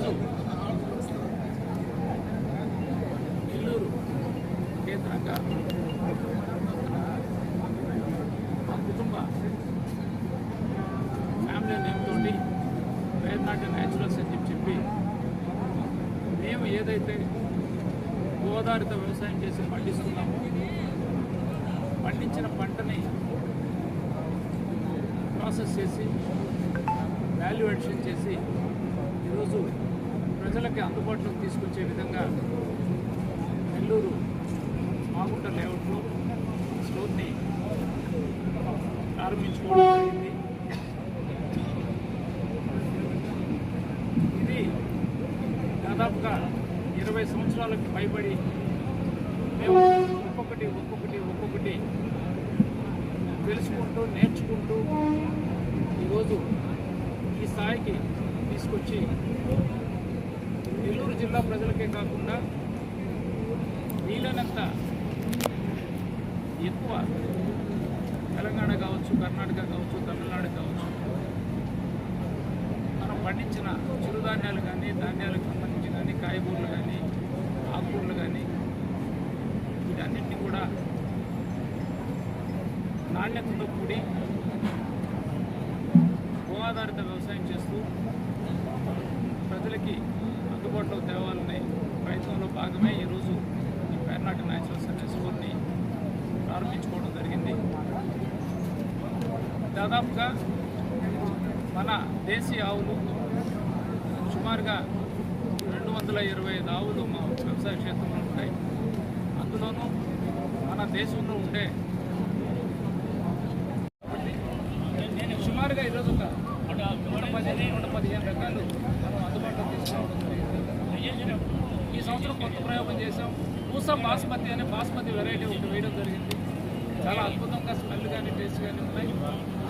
ఈరోజు నెల్లూరు కేంద్రంగా మా కుటుంబ ఫ్యామిలీ నేమ్తోటి వేర్నాటి న్యాచురల్స్ అని చెప్పి మేము ఏదైతే గోదావరిత వ్యవసాయం చేసి పండిస్తున్నామో పండించిన పంటని ప్రాసెస్ చేసి వాల్యూ అడిషన్ చేసి ఈరోజు ప్రజలకి అందుబాటులోకి తీసుకొచ్చే విధంగా నెల్లూరు మాగుంట లేఅవుట్లో స్టోర్ని ప్రారంభించుకోవడం జరిగింది. ఇది దాదాపుగా 20 సంవత్సరాలకు పైబడి మేము ఒక్కొక్కటి తెలుసుకుంటూ నేర్చుకుంటూ ఈరోజు ఈ స్థాయికి తీసుకొచ్చి నెల్లూరు జిల్లా ప్రజలకే కాకుండా వీలైనంత ఎక్కువ తెలంగాణ కావచ్చు, కర్ణాటక కావచ్చు, తమిళనాడు కావచ్చు, మనం పండించిన చిరుధాన్యాలు కానీ, ధాన్యాలకు సంబంధించి కానీ, కాయగూరలు కానీ, ఆకుకూరలు కానీ వీటన్నింటినీ కూడా నాణ్యతతో కూడి గో ఆధారిత వ్యవసాయం చేస్తూ ప్రజలకి అందుబాటులో తేవాలనే ప్రయత్నంలో భాగమే ఈరోజు ఈ వేర్నాటి న్యాచురల్స్ అనే స్టోర్ని ప్రారంభించుకోవడం జరిగింది. దాదాపుగా మన దేశీయ ఆవులు సుమారుగా 225 ఆవులు మా వ్యవసాయ క్షేత్రంలో ఉంటాయి. అందులోనూ మన దేశంలో ఉండే సుమారుగా ఈరోజు ఒక 115 రకాలు మనం అందుబాటులో తీసుకోవడం జరిగింది. ఈ సంవత్సరం కొత్త ప్రయోగం చేసాం. పూసా బాస్మతి అనే బాస్మతి వెరైటీ ఒకటి వేయడం జరిగింది. చాలా అద్భుతంగా స్మెల్ కానీ టేస్ట్ కానీ ఉన్నాయి.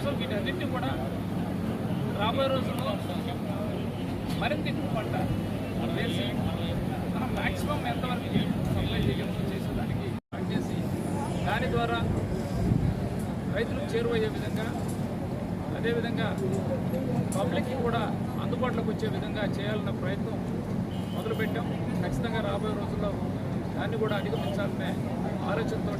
సో వీటన్నిటిని కూడా రాబోయే రోజుల్లో మరింత ఎక్కువ పంట వేసి మనం మ్యాక్సిమం ఎంతవరకు సప్లై చేయగలమో చేసేదానికి పనిచేసి దాని ద్వారా రైతులకు చేరువయ్యే విధంగా, అదేవిధంగా పబ్లిక్కి కూడా అందుబాటులోకి వచ్చే విధంగా చేయాలన్న ప్రయత్నం మొదలుపెట్టాం. ఖచ్చితంగా రాబోయే రోజుల్లో దాన్ని కూడా అధిగమించాలనే ఆలోచనతో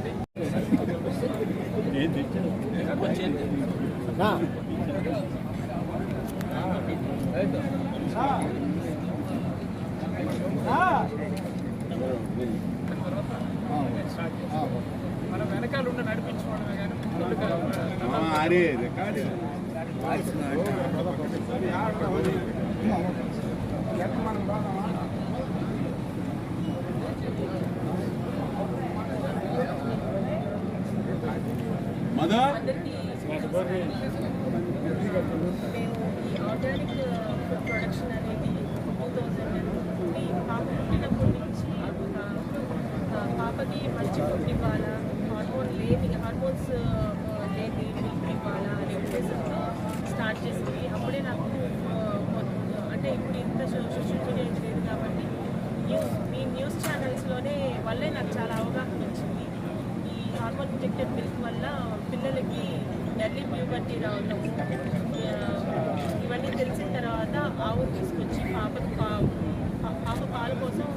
మన వెనకాల ఉండి నడిపించుకోవడమే కానీ ఆర్గానిక్ ఫుడ్ ప్రొడక్షన్ అనేది 2003 పాప పుట్టినప్పటి నుంచి పాపకి మంచి ఫుడ్ ఇవ్వాలా, హార్మోన్స్ లేని మిల్క్ ఇవ్వాలా అనే ఉద్దేశంతో స్టార్ట్ చేసింది. అప్పుడే నాకు అంటే ఇప్పుడు ఇంత సోషల్ మీడియా లేదు కాబట్టి మీ న్యూస్ ఛానల్స్లోనే వల్లే నాకు చాలా అవగాహన వచ్చింది. ఈ హార్మోన్ ఇంజెక్టెడ్ మిల్క్ వల్ల పిల్లలకి ఎర్లీ ప్యూబర్టీ రావడం ఇవన్నీ తెలిసిన తర్వాత ఆవును తీసుకొచ్చి పాప పాల కోసం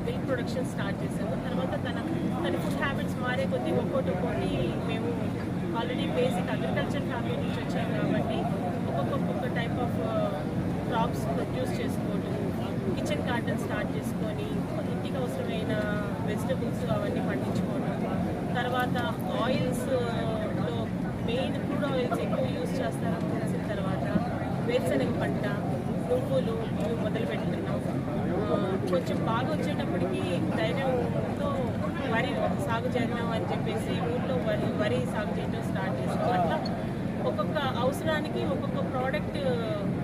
మిల్క్ ప్రొడక్షన్ స్టార్ట్ చేసాము. తర్వాత తన ఫుడ్ హ్యాబిట్స్ మారే కొద్దీ ఒక్కొక్కటి మేము ఆల్రెడీ బేసిక్ అగ్రికల్చర్ ఫ్యామిలీ నుంచి వచ్చాము కాబట్టి ఒక్కొక్క టైప్ ఆఫ్ క్రాప్స్ ప్రొడ్యూస్ చేసుకోవడం, కిచెన్ గార్డెన్ స్టార్ట్ చేసుకొని ఇంటికి అవసరమైన వెజిటబుల్స్ అవన్నీ పండించుకోవడం. తర్వాత ఆయిల్స్లో మెయిన్ క్రూడ్ ఆయిల్స్ ఎక్కువ యూజ్ చేస్తారని తెలిసిన తర్వాత వేరుశనగ పంట, నువ్వులు ఇవి మొదలు పెడుతున్నాం. కొంచెం బాగా వచ్చేటప్పటికి ధైర్యంతో వరి సాగు చేద్దాం అని చెప్పేసి ఊళ్ళో వరి సాగు చేయడం స్టార్ట్ చేస్తాం. అట్లా ఒక్కొక్క అవసరానికి ఒక్కొక్క ప్రోడక్ట్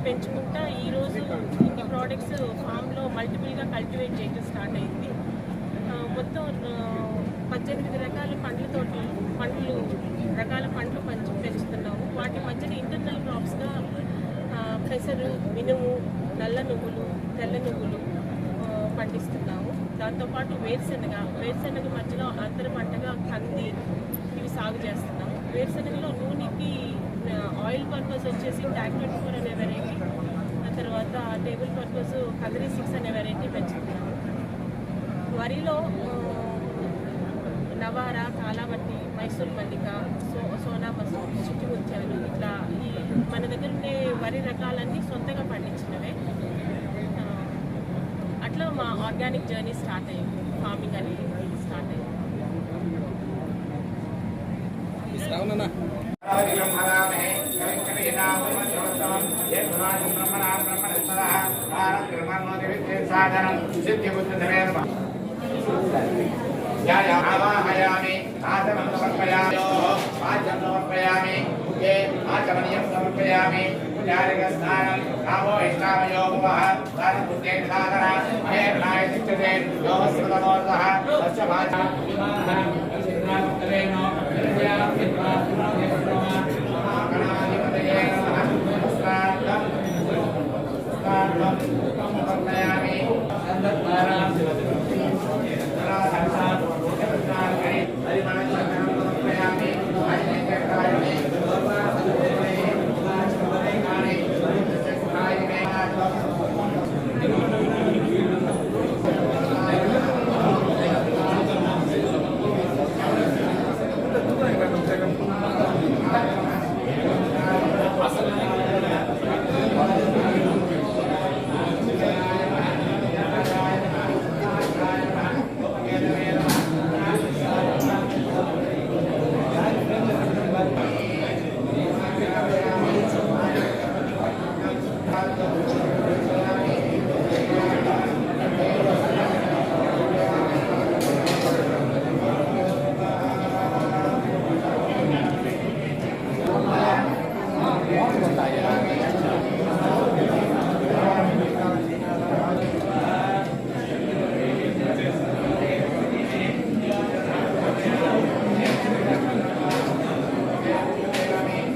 పెంచుకుంటా ఈరోజు ఇన్ని ప్రోడక్ట్స్ ఫామ్లో మల్టిపుల్గా కల్టివేట్ చేయడం స్టార్ట్ అయింది. మొత్తం 18 రకాల రకాల పండ్లు పెంచుతున్నాము. వాటి మధ్యన ఇంటర్నల్ క్రాప్స్గా పెసరు, మినుము, నల్ల నువ్వులు, తెల్ల నువ్వులు పండిస్తున్నాము. దాంతోపాటు వేరుశనగ మధ్యలో అంతర పంటగా కంది ఇవి సాగు చేస్తున్నాము. వేరుశనగలో నూనెకి ఆయిల్ పర్పస్ వచ్చేసి టాక్ 24 అనే వెరైటీ, ఆ తర్వాత తర్వాత టేబుల్ పర్పస్ కదరీ 6 అనే వెరైటీ పెంచుతున్నాము. వరిలో నవార, కాలావట్టి, మైసూర్ మల్లిక, సోనా మసూర్, చిట్టి ముత్యాలు ఇట్లా ఈ మన దగ్గర ఉండే వరి రకాలన్నీ సొంతంగా పండించినవే. అట్లా మా ఆర్గానిక్ జర్నీ స్టార్ట్ అయ్యింది, ఫార్మింగ్ అనేది స్టార్ట్ అయ్యింది. ఆవాహయామి ఆసనం సమర్పయామి ఆచమనం సమర్పయామి ముఖే ఆచమనీయం సమర్పయామి పుజారిక స్నానం నామో ఇష్టామయోగవః సారపుత్రే సాగర మహేర్ణాయ శిక్షతే యోగస్మృతమోదః తస్య వాచా విద్వాంతరేణ విద్యాం మహాగణాధిపతయే నమః స్నానం సమర్పయామి సందర్భారాం